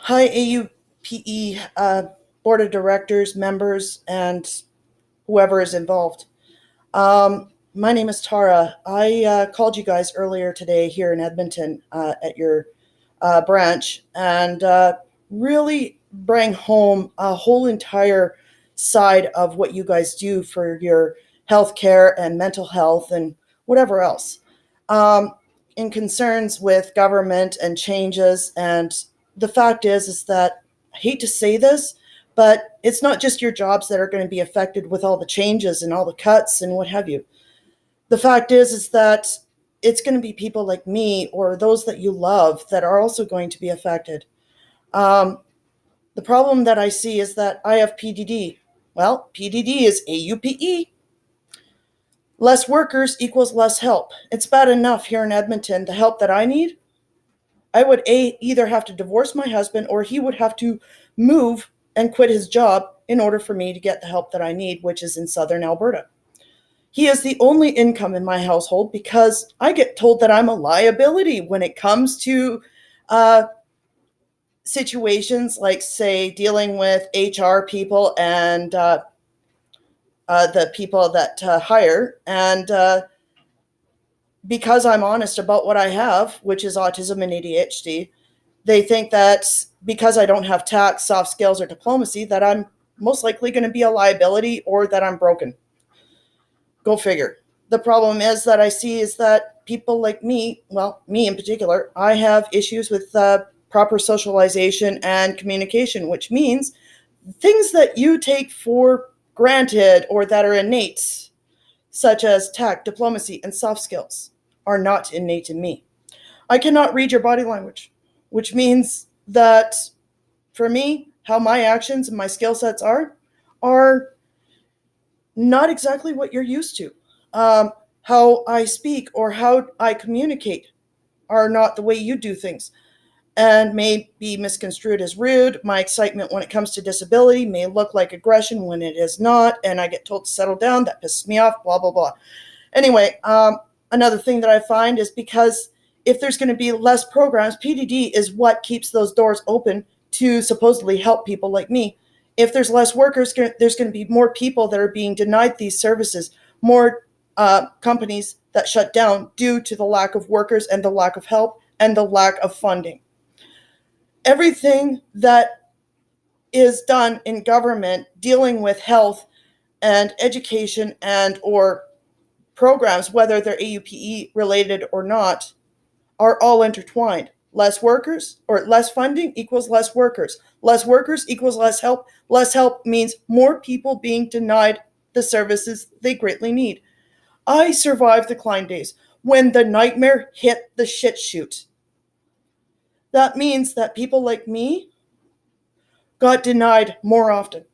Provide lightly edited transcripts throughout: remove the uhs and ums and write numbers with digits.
Hi, AUPE Board of Directors, members, and whoever is involved. My name is Tara. I called you guys earlier today here in Edmonton at your branch and really bring home a whole entire side of what you guys do for your health care and mental health and whatever else. Um, in concerns with government and changes, and the fact is that I hate to say this, but it's not just your jobs that are going to be affected with all the changes and all the cuts and what have you. The fact is that it's going to be people like me or those that you love that are also going to be affected. Um, the problem that I see is that I have PDD. Well, PDD is AUPE. Less workers equals less help. It's bad enough here in Edmonton, the help that I need. I would either have to divorce my husband or he would have to move and quit his job in order for me to get the help that I need, which is in southern Alberta. He is the only income in my household because I get told that I'm a liability when it comes to uh, situations like, say, dealing with HR people and the people that hire. And because I'm honest about what I have, which is autism and ADHD, they think that because I don't have tact, soft skills, or diplomacy, that I'm most likely going to be a liability or that I'm broken. Go figure. The problem is that I see is that people like me, well, me in particular, I have issues with proper socialization and communication, which means things that you take for granted or that are innate, such as tact, diplomacy, and soft skills, are not innate in me. I cannot read your body language, which means that for me, how my actions and my skill sets are not exactly what you're used to. How I speak or how I communicate are not the way you do things and may be misconstrued as rude. My excitement when it comes to disability may look like aggression when it is not, and I get told to settle down. That pisses me off, blah, blah, blah. Anyway, another thing that I find is because if there's going to be less programs, PDD is what keeps those doors open to supposedly help people like me. If there's less workers, there's going to be more people that are being denied these services, more companies that shut down due to the lack of workers and the lack of help and the lack of funding. Everything that is done in government dealing with health and education and or programs, whether they're AUPE related or not, are all intertwined. Less workers or less funding equals less workers. Less workers equals less help. Less help means more people being denied the services they greatly need. I survived the Klein days when the nightmare hit the shit chute. That means that people like me got denied more often.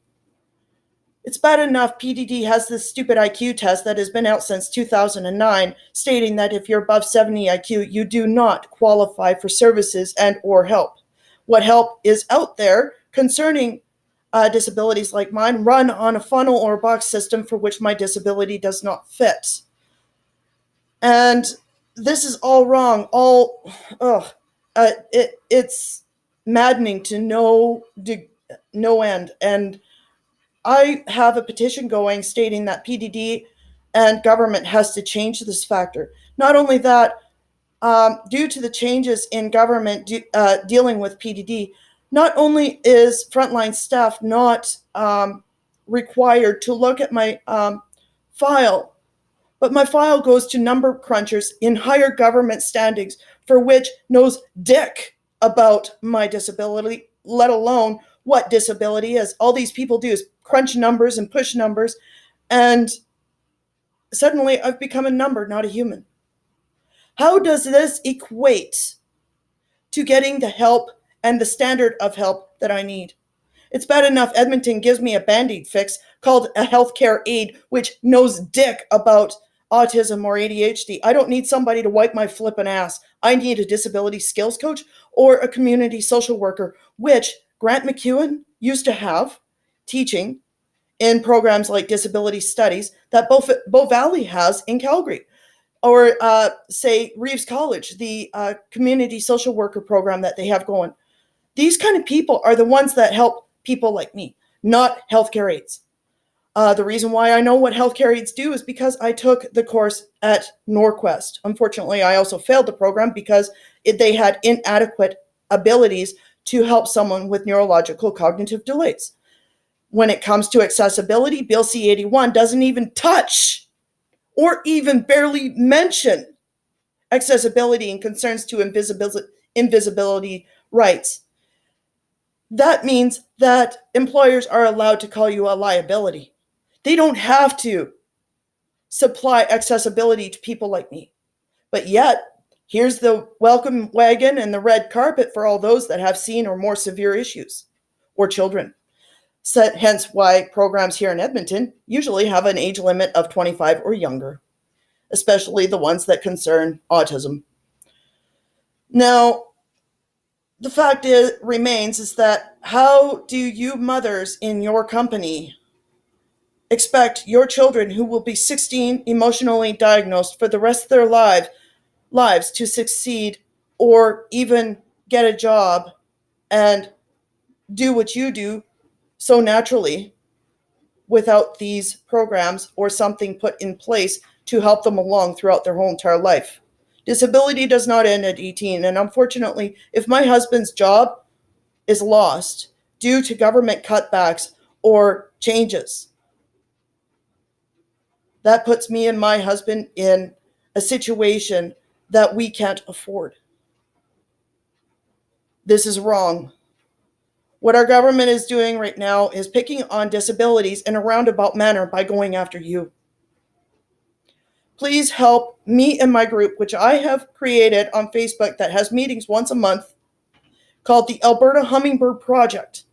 It's bad enough PDD has this stupid IQ test that has been out since 2009 stating that if you're above 70 IQ, you do not qualify for services and or help. What help is out there concerning disabilities like mine run on a funnel or box system for which my disability does not fit. And this is all wrong. It's maddening to no end. And I have a petition going stating that PDD and government has to change this factor. Not only that, due to the changes in government dealing with PDD, not only is frontline staff not required to look at my file, but my file goes to number crunchers in higher government standings for which knows dick about my disability, let alone what disability is. All these people do is crunch numbers and push numbers, and suddenly I've become a number, not a human. How does this equate to getting the help and the standard of help that I need? It's bad enough Edmonton gives me a band-aid fix called a healthcare aide, which knows dick about autism or ADHD. I don't need somebody to wipe my flippin' ass. I need a disability skills coach or a community social worker, which Grant McEwen used to have teaching in programs like disability studies that Bow Valley has in Calgary. Or say Reeves College, the community social worker program that they have going. These kind of people are the ones that help people like me, not healthcare aides. The reason why I know what healthcare aides do is because I took the course at Norquest. Unfortunately, I also failed the program because they had inadequate abilities to help someone with neurological cognitive delays. When it comes to accessibility, Bill C-81 doesn't even touch or even barely mention accessibility and concerns to invisibility rights. That means that employers are allowed to call you a liability. They don't have to supply accessibility to people like me. But yet, here's the welcome wagon and the red carpet for all those that have seen or more severe issues or children. Hence why programs here in Edmonton usually have an age limit of 25 or younger, especially the ones that concern autism. Now, the fact remains is that how do you mothers in your company expect your children who will be 16 emotionally diagnosed for the rest of their lives to succeed or even get a job and do what you do so naturally without these programs or something put in place to help them along throughout their whole entire life? Disability does not end at 18, and unfortunately, if my husband's job is lost due to government cutbacks or changes, that puts me and my husband in a situation that we can't afford. This is wrong. What our government is doing right now is picking on disabilities in a roundabout manner by going after you. Please help me and my group, which I have created on Facebook that has meetings once a month, called the Alberta Hummingbird Project,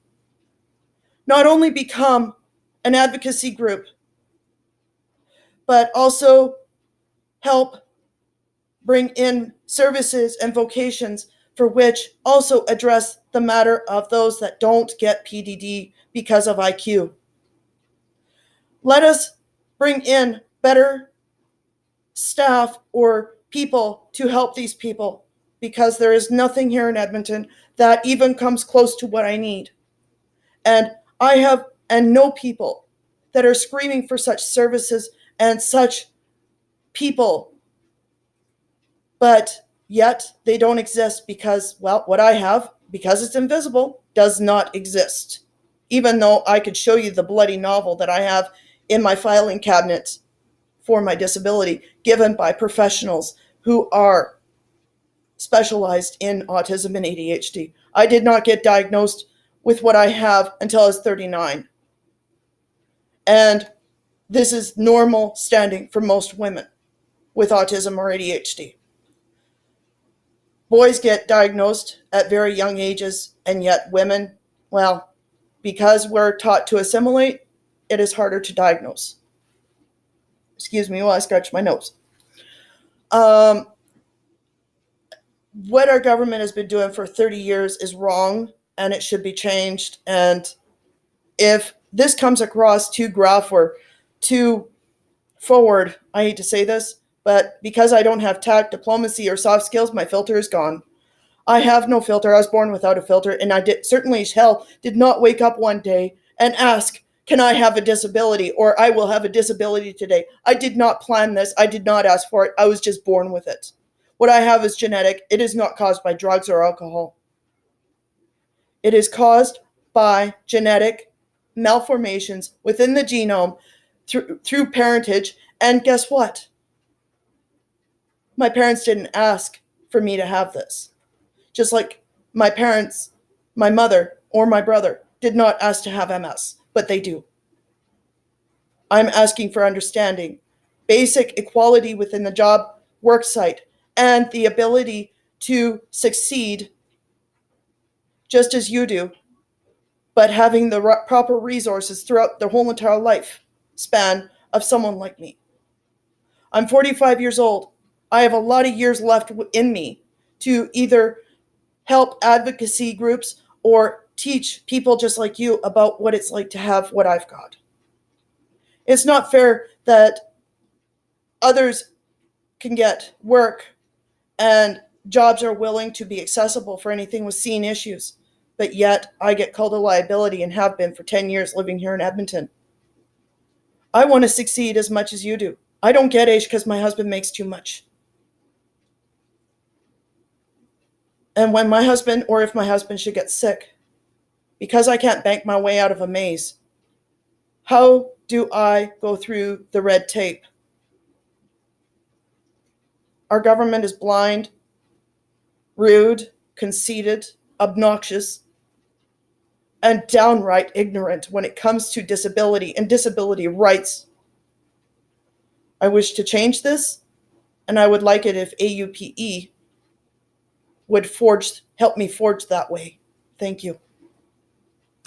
not only become an advocacy group, but also help bring in services and vocations for which also address the matter of those that don't get PDD because of IQ. Let us bring in better staff or people to help these people, because there is nothing here in Edmonton that even comes close to what I need. And I have and know people that are screaming for such services and such people, but yet they don't exist because, well, what I have, because it's invisible, does not exist. Even though I could show you the bloody novel that I have in my filing cabinet for my disability, given by professionals who are specialized in autism and ADHD. I did not get diagnosed with what I have until I was 39. And this is normal standing for most women with autism or ADHD. Boys get diagnosed at very young ages, and yet women, well, because we're taught to assimilate, it is harder to diagnose. Excuse me while I scratch my nose. What our government has been doing for 30 years is wrong, and it should be changed. And if this comes across too gruff or too forward, I hate to say this, but because I don't have tact, diplomacy, or soft skills, my filter is gone. I have no filter. I was born without a filter, and I certainly as hell did not wake up one day and ask, can I have a disability, or I will have a disability today. I did not plan this. I did not ask for it. I was just born with it. What I have is genetic. It is not caused by drugs or alcohol. It is caused by genetic malformations within the genome through parentage. And guess what? My parents didn't ask for me to have this. Just like my parents, my mother, or my brother did not ask to have MS, but they do. I'm asking for understanding, basic equality within the job work site, and the ability to succeed just as you do, but having the proper resources throughout the whole entire life span of someone like me. I'm 45 years old. I have a lot of years left in me to either help advocacy groups or teach people just like you about what it's like to have what I've got. It's not fair that others can get work and jobs are willing to be accessible for anything with seen issues. but yet I get called a liability and have been for 10 years living here in Edmonton. I want to succeed as much as you do. I don't get age because my husband makes too much. And when my husband, or if my husband should get sick, because I can't bank my way out of a maze, how do I go through the red tape? Our government is blind, rude, conceited, obnoxious, and downright ignorant when it comes to disability and disability rights. I wish to change this, and I would like it if AUPE would help me forge that way. Thank you.